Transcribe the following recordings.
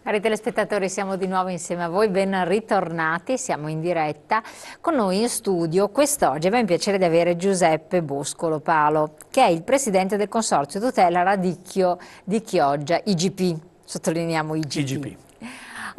Cari telespettatori, siamo di nuovo insieme a voi, ben ritornati, siamo in diretta. Con noi in studio quest'oggi abbiamo il piacere di avere Giuseppe Boscolo Palo, che è il presidente del Consorzio Tutela Radicchio di Chioggia, IGP, sottolineiamo IGP. IGP.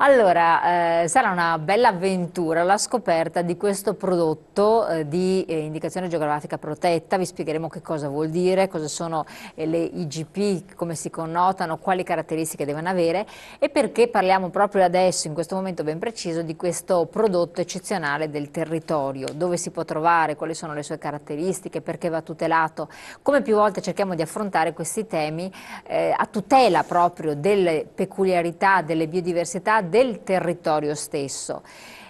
Allora, sarà una bella avventura la scoperta di questo prodotto di indicazione geografica protetta. Vi spiegheremo che cosa vuol dire, cosa sono le IGP, come si connotano, quali caratteristiche devono avere e perché parliamo proprio adesso, in questo momento ben preciso, di questo prodotto eccezionale del territorio, dove si può trovare, quali sono le sue caratteristiche, perché va tutelato. Come più volte cerchiamo di affrontare questi temi a tutela proprio delle peculiarità, delle biodiversità, del territorio stesso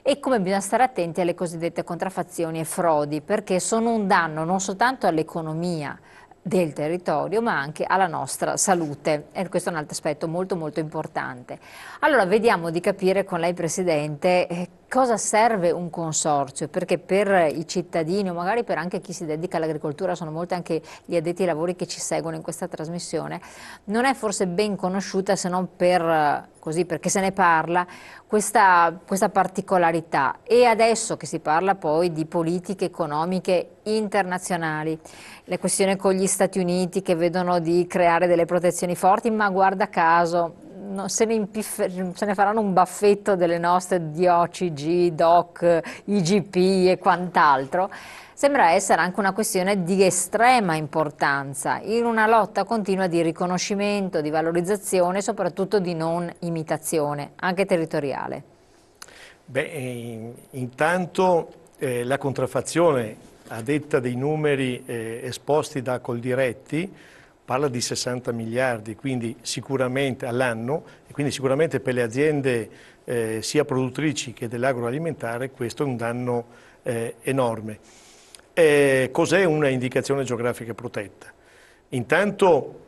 e come bisogna stare attenti alle cosiddette contraffazioni e frodi, perché sono un danno non soltanto all'economia del territorio ma anche alla nostra salute, e questo è un altro aspetto molto molto importante. Allora vediamo di capire con lei Presidente cosa serve un consorzio, perché per i cittadini o magari per anche chi si dedica all'agricoltura, sono molti anche gli addetti ai lavori che ci seguono in questa trasmissione, non è forse ben conosciuta se non per così, perché se ne parla, questa particolarità. E adesso che si parla poi di politiche economiche internazionali, le questioni con gli Stati Uniti che vedono di creare delle protezioni forti, ma guarda caso se ne faranno un baffetto delle nostre DOCG, DOC, IGP e quant'altro. Sembra essere anche una questione di estrema importanza in una lotta continua di riconoscimento, di valorizzazione e soprattutto di non imitazione, anche territoriale. Beh, intanto la contraffazione, a detta dei numeri esposti da Coldiretti, parla di 60 miliardi, quindi sicuramente all'anno, e quindi sicuramente per le aziende sia produttrici che dell'agroalimentare questo è un danno enorme. Cos'è una indicazione geografica protetta? Intanto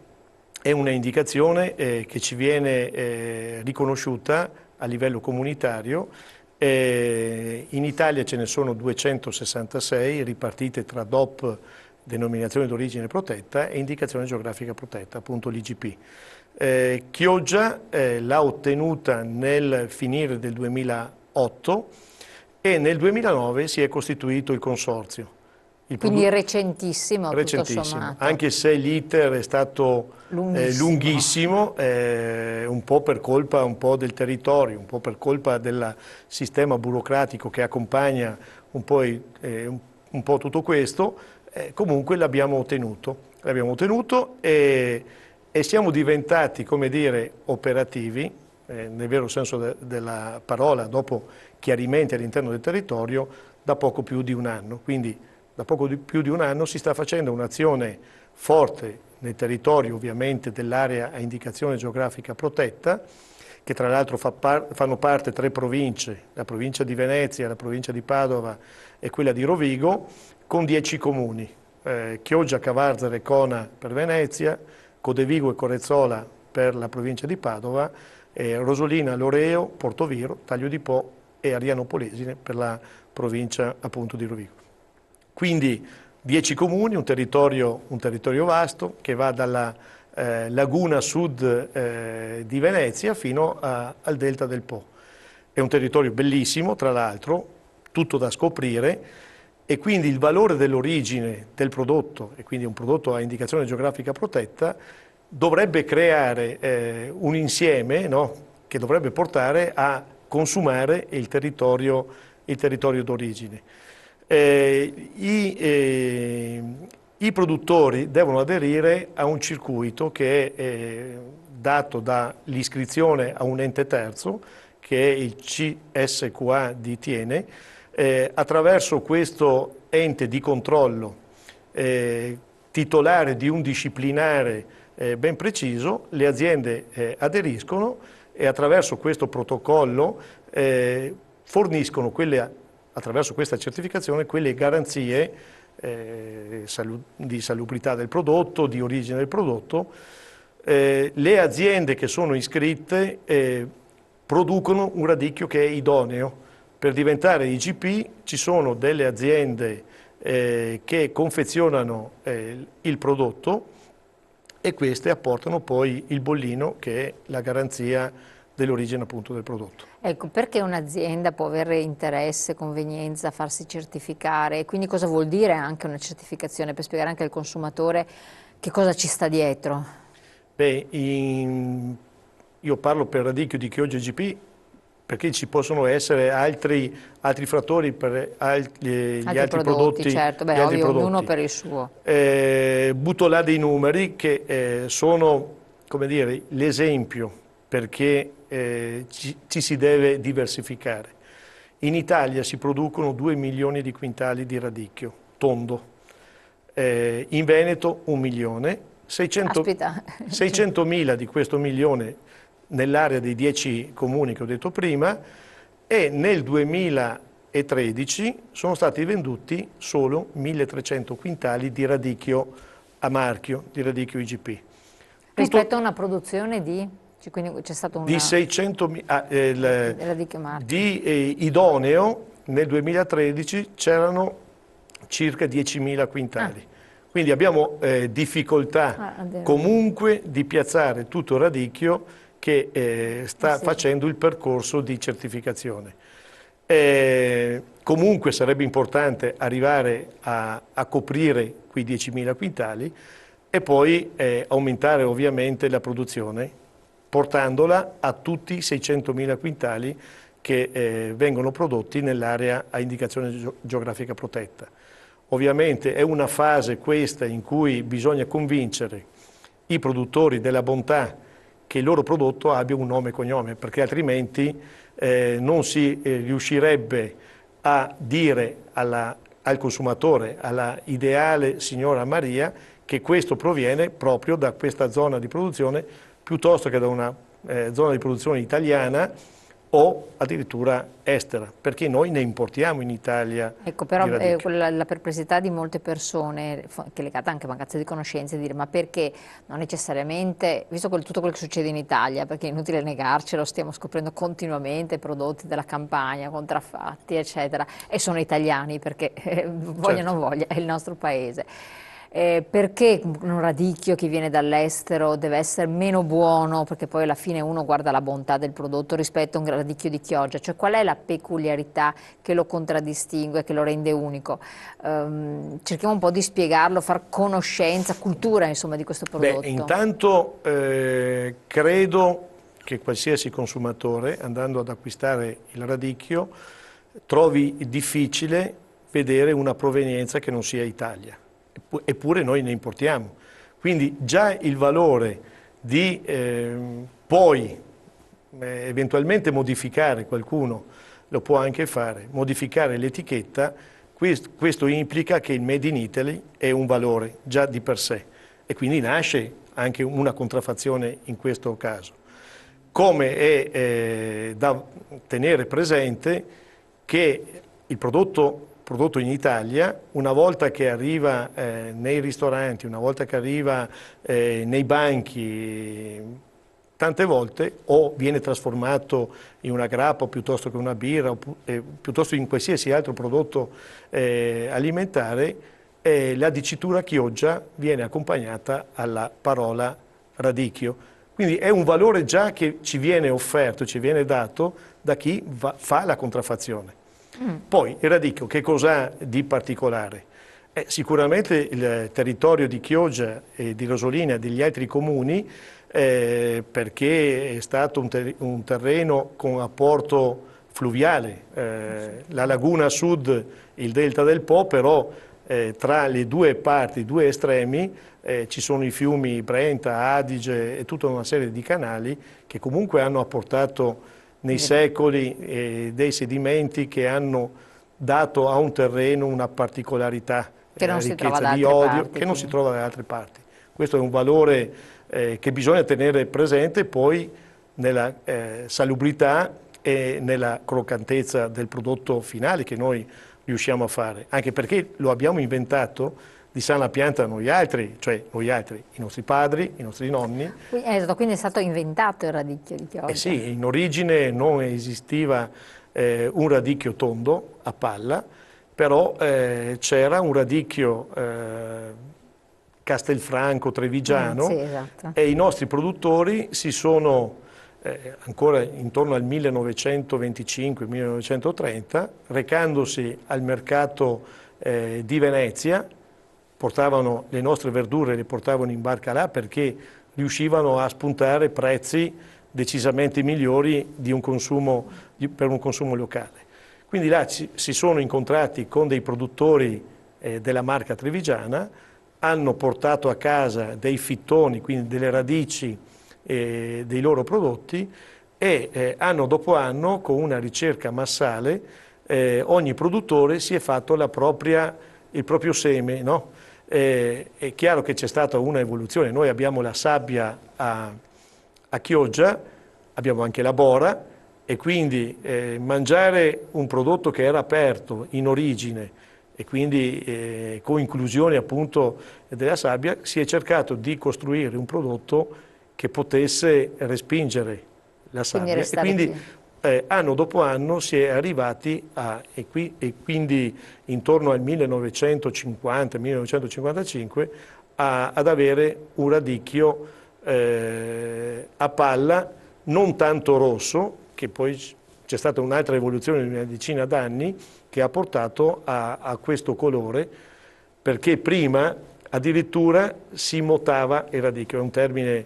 è una indicazione che ci viene riconosciuta a livello comunitario. In Italia ce ne sono 266 ripartite tra DOP, denominazione d'origine protetta, e indicazione geografica protetta, appunto l'IGP. Chioggia l'ha ottenuta nel finire del 2008 e nel 2009 si è costituito il consorzio. Quindi recentissimo, tutto sommato. Anche se l'iter è stato lunghissimo, un po' per colpa del territorio, un po' per colpa del sistema burocratico che accompagna un po' tutto questo, comunque l'abbiamo ottenuto e siamo diventati, come dire, operativi, nel vero senso della parola, dopo chiarimenti all'interno del territorio, da poco più di un anno. Quindi da poco più di un anno si sta facendo un'azione forte nel territorio, ovviamente dell'area a indicazione geografica protetta, che tra l'altro fanno parte 3 province, la provincia di Venezia, la provincia di Padova e quella di Rovigo, con 10 comuni, Chioggia, Cavarzere e Cona per Venezia, Codevigo e Corezzola per la provincia di Padova, Rosolina, Loreo, Portoviro, Taglio di Po e Ariano Polesine per la provincia appunto di Rovigo. Quindi 10 comuni, un territorio vasto che va dalla laguna sud di Venezia fino al delta del Po. È un territorio bellissimo, tra l'altro, tutto da scoprire, e quindi il valore dell'origine del prodotto, e quindi un prodotto a indicazione geografica protetta, dovrebbe creare un insieme, no, che dovrebbe portare a consumare il territorio d'origine. I produttori devono aderire a un circuito che è dato dall'iscrizione a un ente terzo, che è il CSQA di Tiene. Attraverso questo ente di controllo titolare di un disciplinare ben preciso, le aziende aderiscono e attraverso questo protocollo forniscono attraverso questa certificazione quelle garanzie di salubrità del prodotto, di origine del prodotto. Le aziende che sono iscritte producono un radicchio che è idoneo. Per diventare IGP ci sono delle aziende che confezionano il prodotto e queste apportano poi il bollino che è la garanzia dell'origine appunto del prodotto. Ecco, perché un'azienda può avere interesse, convenienza a farsi certificare? E quindi cosa vuol dire anche una certificazione, per spiegare anche al consumatore che cosa ci sta dietro? Beh, io parlo per Radicchio di Chioggia GP perché ci possono essere altri fattori per gli altri prodotti. Certo, beh, ovvio, ognuno per il suo. Butto là dei numeri che sono, come dire, l'esempio perché ci si deve diversificare. In Italia si producono 2 milioni di quintali di radicchio tondo, in Veneto 1 milione, 600.000 di questo milione nell'area dei 10 comuni che ho detto prima, e nel 2013 sono stati venduti solo 1.300 quintali di radicchio a marchio, di radicchio IGP. Rispetto a una produzione di? Quindi c'è stato una... Di 600.000, di idoneo nel 2013 c'erano circa 10.000 quintali. Quindi abbiamo difficoltà comunque di piazzare tutto il radicchio che sta facendo il percorso di certificazione. Comunque sarebbe importante arrivare a coprire quei 10.000 quintali e poi aumentare ovviamente la produzione, portandola a tutti i 600.000 quintali che vengono prodotti nell'area a indicazione geografica protetta. Ovviamente è una fase questa in cui bisogna convincere i produttori della bontà che il loro prodotto abbia un nome e cognome, perché altrimenti non si riuscirebbe a dire al consumatore, alla ideale signora Maria, che questo proviene proprio da questa zona di produzione, piuttosto che da una zona di produzione italiana o addirittura estera, perché noi ne importiamo in Italia. Ecco, però la perplessità di molte persone, che è legata anche a mancanza di conoscenze, di dire ma perché non necessariamente, visto tutto quello che succede in Italia, perché è inutile negarcelo, stiamo scoprendo continuamente prodotti della campagna, contraffatti, eccetera, e sono italiani perché voglia o non voglia, è il nostro paese. Perché un radicchio che viene dall'estero deve essere meno buono, perché poi alla fine uno guarda la bontà del prodotto rispetto a un radicchio di Chioggia, cioè qual è la peculiarità che lo contraddistingue, che lo rende unico? Cerchiamo un po' di spiegarlo, far conoscenza, cultura insomma di questo prodotto. Beh, intanto credo che qualsiasi consumatore andando ad acquistare il radicchio trovi difficile vedere una provenienza che non sia Italia. Eppure noi ne importiamo. Quindi già il valore di poi eventualmente modificare, qualcuno lo può anche fare, modificare l'etichetta, questo implica che il Made in Italy è un valore già di per sé e quindi nasce anche una contraffazione in questo caso. Come è da tenere presente che il prodotto in Italia, una volta che arriva nei ristoranti, una volta che arriva nei banchi, tante volte o viene trasformato in una grappa piuttosto che una birra, piuttosto in qualsiasi altro prodotto alimentare, la dicitura Chioggia viene accompagnata alla parola radicchio. Quindi è un valore già che ci viene offerto, ci viene dato da chi fa la contraffazione. Poi il radicchio che cos'ha di particolare? Sicuramente il territorio di Chioggia e di Rosolina e degli altri comuni perché è stato un terreno con apporto fluviale, la laguna sud, il delta del Po, però tra le due parti, i due estremi, ci sono i fiumi Brenta, Adige e tutta una serie di canali che comunque hanno apportato nei secoli dei sedimenti che hanno dato a un terreno una particolarità, ricchezza di odio, che non si trova da altre parti. Questo è un valore che bisogna tenere presente poi nella salubrità e nella croccantezza del prodotto finale che noi riusciamo a fare, anche perché lo abbiamo inventato di sana pianta noi altri, cioè noi altri, i nostri padri, i nostri nonni. Quindi è stato inventato il radicchio di Chioggia. Sì, in origine non esisteva un radicchio tondo a palla, però c'era un radicchio castelfranco trevigiano sì, esatto. E i nostri produttori si sono ancora intorno al 1925-1930, recandosi al mercato di Venezia, portavano le nostre verdure, le portavano in barca là perché riuscivano a spuntare prezzi decisamente migliori di un consumo, per un consumo locale. Quindi là si sono incontrati con dei produttori della marca trevigiana, hanno portato a casa dei fittoni, quindi delle radici dei loro prodotti e anno dopo anno, con una ricerca massale, ogni produttore si è fatto il proprio seme, no? È chiaro che c'è stata una evoluzione, noi abbiamo la sabbia a Chioggia, abbiamo anche la bora e quindi mangiare un prodotto che era aperto in origine e quindi con inclusione appunto della sabbia, si è cercato di costruire un prodotto che potesse respingere la sabbia e quindi anno dopo anno si è arrivati e quindi intorno al 1950-1955 ad avere un radicchio a palla non tanto rosso, che poi c'è stata un'altra evoluzione di una decina d'anni che ha portato a questo colore, perché prima addirittura si motava il radicchio, è un termine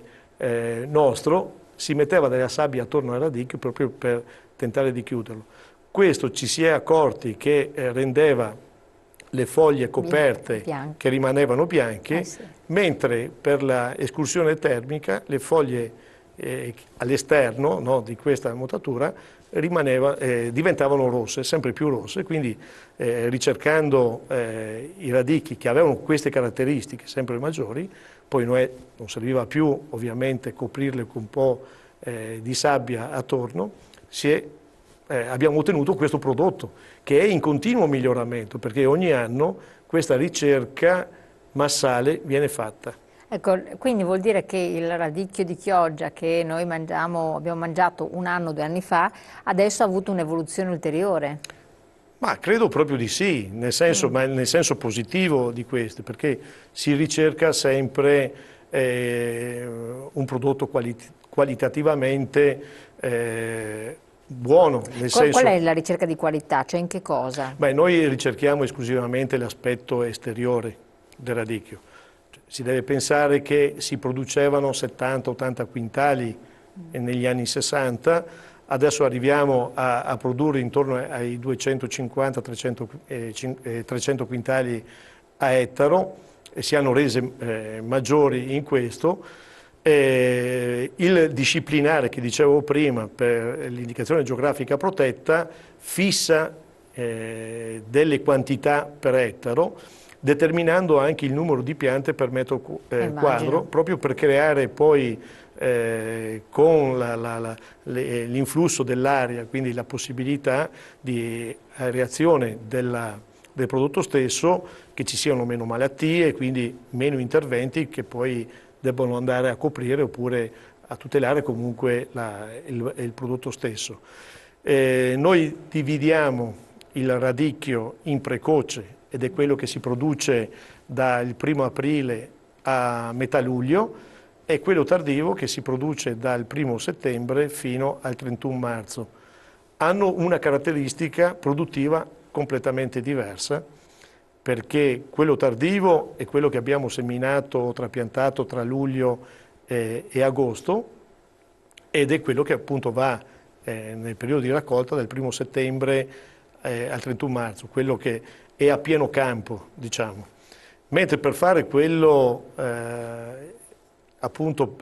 nostro, si metteva della sabbia attorno al radicchio proprio per tentare di chiuderlo. Questo ci si è accorti che rendeva le foglie coperte che rimanevano bianche, sì. Mentre per l'escursione termica le foglie all'esterno, no, di questa motatura diventavano rosse, sempre più rosse, quindi ricercando i radicchi che avevano queste caratteristiche sempre maggiori, poi non serviva più ovviamente coprirle con un po' di sabbia attorno, abbiamo ottenuto questo prodotto che è in continuo miglioramento perché ogni anno questa ricerca massale viene fatta. Ecco, quindi vuol dire che il radicchio di Chioggia che noi abbiamo mangiato 1 anno, 2 anni fa, adesso ha avuto un'evoluzione ulteriore? Ma credo proprio di sì, ma nel senso positivo di questo, perché si ricerca sempre un prodotto qualitativamente buono. Qual è la ricerca di qualità? Cioè in che cosa? Beh, noi ricerchiamo esclusivamente l'aspetto esteriore del radicchio. Si deve pensare che si producevano 70-80 quintali negli anni 60, adesso arriviamo a produrre intorno ai 250-300 quintali a ettaro, e si hanno rese maggiori in questo. Il disciplinare che dicevo prima per l'indicazione geografica protetta fissa delle quantità per ettaro, determinando anche il numero di piante per metro quadro, proprio per creare poi con l'influsso dell'aria, quindi la possibilità di reazione del prodotto stesso, che ci siano meno malattie, quindi meno interventi che poi debbono andare a coprire oppure a tutelare comunque il prodotto stesso. Noi dividiamo il radicchio in precoce, ed è quello che si produce dal 1° aprile a metà luglio, e quello tardivo che si produce dal 1° settembre fino al 31 marzo. Hanno una caratteristica produttiva completamente diversa, perché quello tardivo è quello che abbiamo seminato o trapiantato tra luglio e agosto, ed è quello che appunto va nel periodo di raccolta dal 1° settembre al 31 marzo, quello che è a pieno campo, diciamo. Mentre per fare quello appunto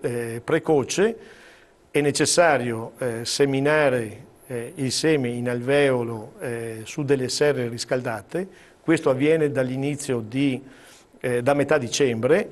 precoce è necessario seminare il seme in alveolo su delle serre riscaldate. Questo avviene dall'inizio da metà dicembre,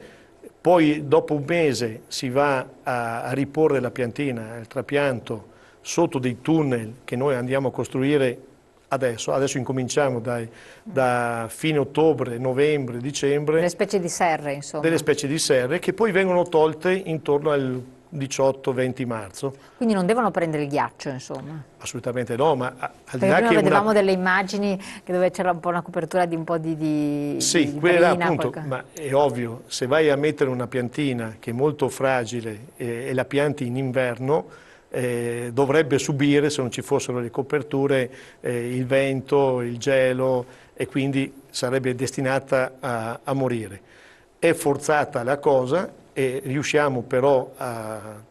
poi dopo un mese si va a riporre la piantina, il trapianto, sotto dei tunnel che noi andiamo a costruire adesso incominciamo da fine ottobre, novembre, dicembre. Delle specie di serre, insomma. Delle specie di serre che poi vengono tolte intorno al 18-20 marzo. Quindi non devono prendere il ghiaccio, insomma? Assolutamente no, ma al di là che vedevamo delle immagini dove c'era un po' una copertura di un po' di sì, quella appunto, ma è ovvio, se vai a mettere una piantina che è molto fragile e la pianti in inverno, dovrebbe subire, se non ci fossero le coperture, il vento, il gelo, e quindi sarebbe destinata a morire. È forzata la cosa e riusciamo però,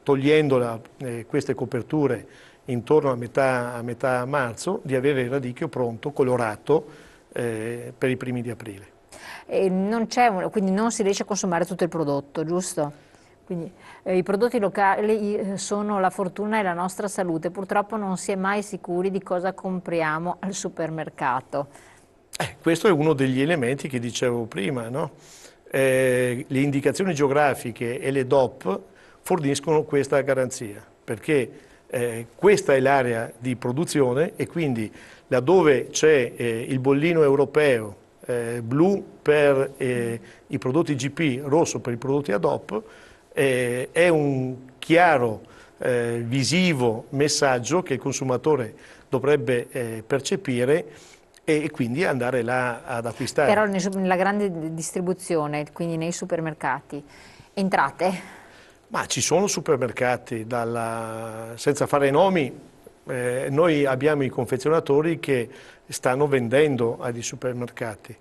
togliendo queste coperture intorno a metà marzo, di avere il radicchio pronto, colorato, per i primi di aprile. Quindi non si riesce a consumare tutto il prodotto, giusto? Quindi i prodotti locali sono la fortuna e la nostra salute. Purtroppo non si è mai sicuri di cosa compriamo al supermercato. Questo è uno degli elementi che dicevo prima, no? Le indicazioni geografiche e le DOP forniscono questa garanzia, perché questa è l'area di produzione e quindi laddove c'è il bollino europeo blu per i prodotti IGP, rosso per i prodotti ADOP, è un chiaro, visivo messaggio che il consumatore dovrebbe percepire e quindi andare là ad acquistare. Però nella grande distribuzione, quindi nei supermercati, entrate? Ma ci sono supermercati, senza fare nomi, noi abbiamo i confezionatori che stanno vendendo agli supermercati.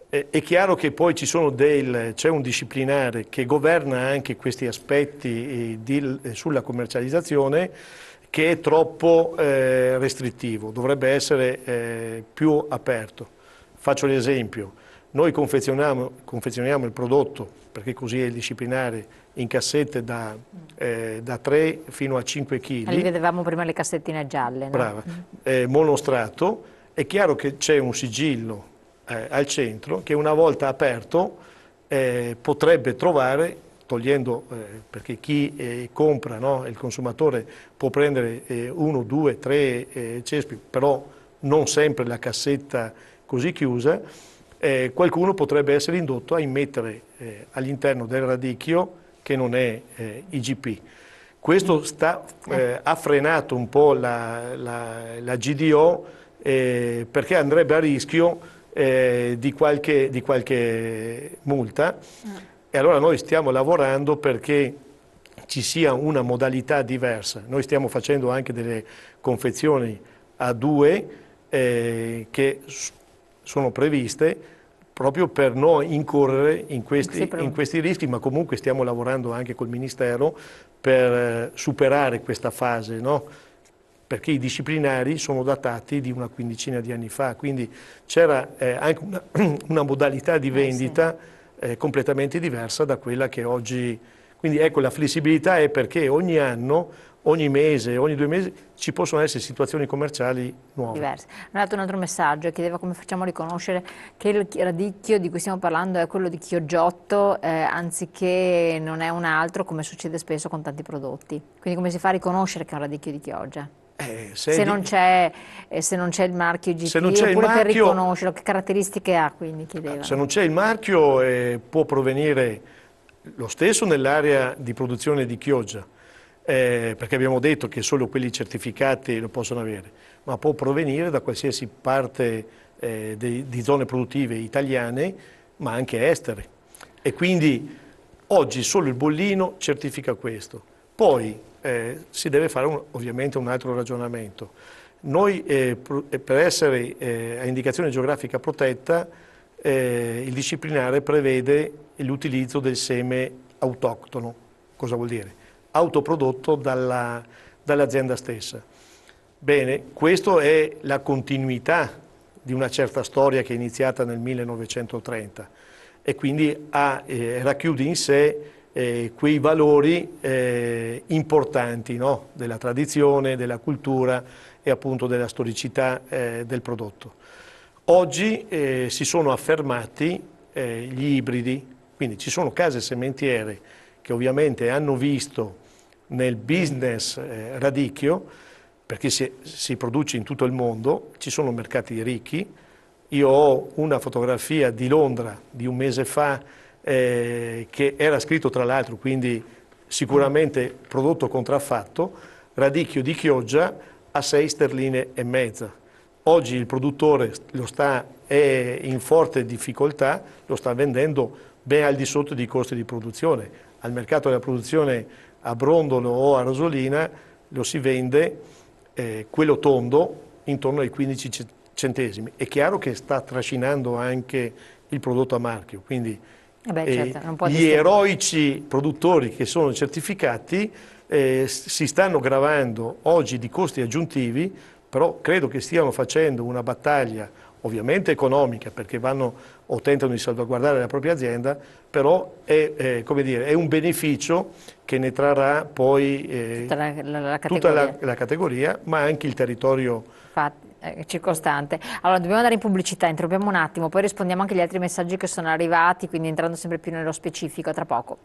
È chiaro che poi c'è un disciplinare che governa anche questi aspetti sulla commercializzazione, che è troppo restrittivo, dovrebbe essere più aperto. Faccio l'esempio, noi confezioniamo il prodotto, perché così è il disciplinare, in cassette da 3 fino a 5 kg. Li vedevamo prima le cassettine gialle, no? Brava, monostrato. È chiaro che c'è un sigillo al centro che una volta aperto potrebbe trovare, togliendo, perché chi compra, no, il consumatore può prendere 1, 2, 3 cespi, però non sempre la cassetta così chiusa, qualcuno potrebbe essere indotto a immettere all'interno del radicchio che non è IGP. Questo ha frenato un po' la GDO perché andrebbe a rischio di qualche multa. E allora noi stiamo lavorando perché ci sia una modalità diversa. Noi stiamo facendo anche delle confezioni a 2 che sono previste proprio per non incorrere in questi rischi, ma comunque stiamo lavorando anche col Ministero per superare questa fase, no? Perché i disciplinari sono datati di una quindicina di anni fa, quindi c'era anche una modalità di vendita completamente diversa da quella che oggi. Quindi ecco, la flessibilità è perché ogni anno, ogni mese, ogni 2 mesi ci possono essere situazioni commerciali nuove. Diverse. Mi ha dato un altro messaggio, chiedeva come facciamo a riconoscere che il radicchio di cui stiamo parlando è quello di Chioggiotto anziché non è un altro, come succede spesso con tanti prodotti. Quindi come si fa a riconoscere che è un radicchio di Chioggia? Se non c'è il marchio IGP, oppure per riconoscerlo, che caratteristiche ha, quindi chiedeva. Se non c'è il marchio può provenire lo stesso nell'area di produzione di Chioggia, perché abbiamo detto che solo quelli certificati lo possono avere, ma può provenire da qualsiasi parte di zone produttive italiane, ma anche estere. E quindi oggi solo il bollino certifica questo. Poi si deve fare ovviamente un altro ragionamento. Noi per essere a indicazione geografica protetta, il disciplinare prevede l'utilizzo del seme autoctono. Cosa vuol dire? Autoprodotto dall'azienda stessa. Bene, questa è la continuità di una certa storia che è iniziata nel 1930 e quindi racchiude in sé quei valori importanti, no? Della tradizione, della cultura e appunto della storicità del prodotto. Oggi si sono affermati gli ibridi, quindi ci sono case sementiere che ovviamente hanno visto nel business radicchio, perché si produce in tutto il mondo, ci sono mercati ricchi. Io ho una fotografia di Londra di un mese fa che era scritto tra l'altro, quindi sicuramente prodotto contraffatto, radicchio di Chioggia a 6,5 sterline. Oggi il produttore è in forte difficoltà, lo sta vendendo ben al di sotto dei costi di produzione. Al mercato della produzione a Brondolo o a Rosolina lo si vende quello tondo intorno ai 15 centesimi. È chiaro che sta trascinando anche il prodotto a marchio, quindi certo, non può gli eroici produttori che sono certificati si stanno gravando oggi di costi aggiuntivi, però credo che stiano facendo una battaglia ovviamente economica, perché vanno o tentano di salvaguardare la propria azienda, però come dire, è un beneficio che ne trarrà poi tutta la categoria, ma anche il territorio circostante. Allora dobbiamo andare in pubblicità, interrompiamo un attimo, poi rispondiamo anche agli altri messaggi che sono arrivati, quindi entrando sempre più nello specifico, tra poco.